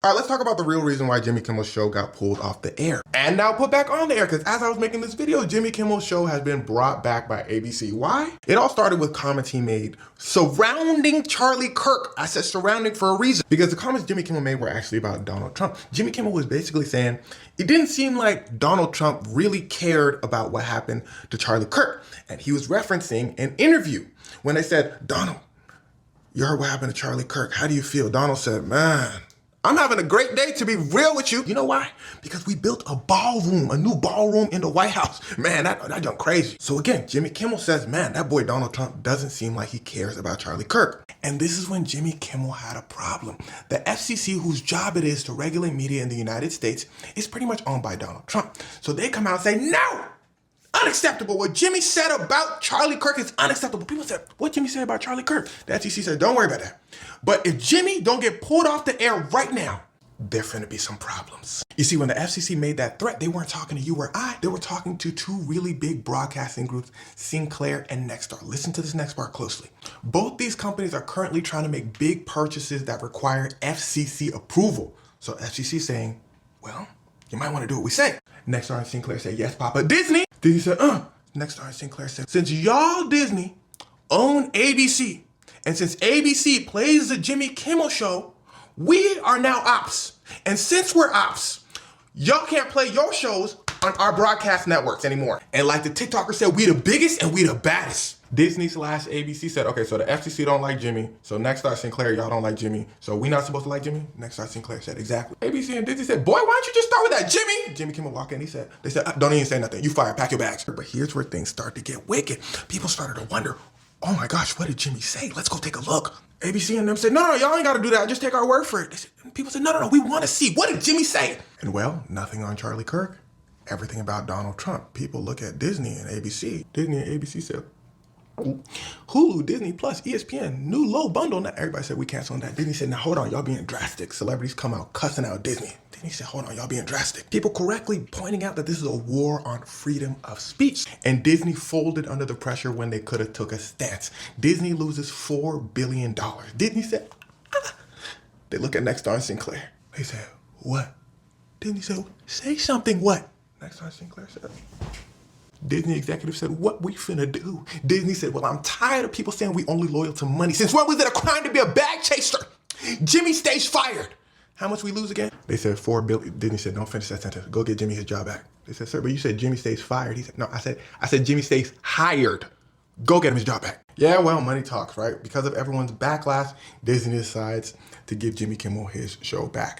All right, let's talk about the real reason why Jimmy Kimmel's show got pulled off the air and now put back on the air, because as I was making this video, Jimmy Kimmel's show has been brought back by ABC. Why? It all started with comments he made surrounding Charlie Kirk. I said surrounding for a reason, because the comments Jimmy Kimmel made were actually about Donald Trump. Jimmy Kimmel was basically saying it didn't seem like Donald Trump really cared about what happened to Charlie Kirk. And he was referencing an interview when they said, "Donald, you heard what happened to Charlie Kirk. How do you feel?" Donald said, "Man, I'm having a great day, to be real with you." You know why? Because we built a ballroom, a new ballroom in the White House. Man, that junk crazy. So again, Jimmy Kimmel says, man, that boy Donald Trump doesn't seem like he cares about Charlie Kirk. And this is when Jimmy Kimmel had a problem. The FCC, whose job it is to regulate media in the United States, is pretty much owned by Donald Trump. So they come out and say, no! Unacceptable. What Jimmy said about Charlie Kirk is unacceptable. People said, what Jimmy said about Charlie Kirk? The FCC said, don't worry about that. But if Jimmy don't get pulled off the air right now, there finna be some problems. You see, when the FCC made that threat, they weren't talking to you or I. They were talking to two really big broadcasting groups, Sinclair and Nexstar. Listen to this next part closely. Both these companies are currently trying to make big purchases that require FCC approval. So FCC saying, well, you might want to do what we say. Nexstar and Sinclair said, yes, Papa. Disney said, Nexstar and Sinclair said, since y'all Disney own ABC, and since ABC plays the Jimmy Kimmel show, we are now ops. And since we're ops, y'all can't play your shows on our broadcast networks anymore. And like the TikToker said, we the biggest and we the baddest. Disney/ABC said, okay, so the FCC don't like Jimmy, so Nexstar, Sinclair, y'all don't like Jimmy, so we not supposed to like Jimmy? Nexstar, Sinclair said, exactly. ABC and Disney said, boy, why don't you just start with that, Jimmy? Jimmy Kimmel walked in, they said, don't even say nothing, you fired, pack your bags. But here's where things start to get wicked. People started to wonder, oh my gosh, what did Jimmy say? Let's go take a look. ABC and them said, no, y'all ain't gotta do that, just take our word for it. People said, no, we wanna see, what did Jimmy say? And well, nothing on Charlie Kirk, everything about Donald Trump. People look at Disney and ABC. Disney and ABC said, Hulu, Disney Plus, ESPN, new low bundle. Now everybody said we canceling that. Disney said, now hold on, y'all being drastic. Celebrities come out cussing out Disney. Disney said, hold on, y'all being drastic. People correctly pointing out that this is a war on freedom of speech. And Disney folded under the pressure when they could have took a stance. Disney loses $4 billion. Disney said, They look at Nexstar and Sinclair. They said, what? Disney said, say something, what? Nexstar and Sinclair said, Disney executive said, what we finna do? Disney said, well, I'm tired of people saying we only loyal to money. Since when was it a crime to be a bag chaser? Jimmy stays fired. How much we lose again? They said $4 billion. Disney said, don't finish that sentence. Go get Jimmy his job back. They said, sir, but you said Jimmy stays fired. He said, no, I said Jimmy stays hired. Go get him his job back. Yeah, well, money talks, right? Because of everyone's backlash, Disney decides to give Jimmy Kimmel his show back.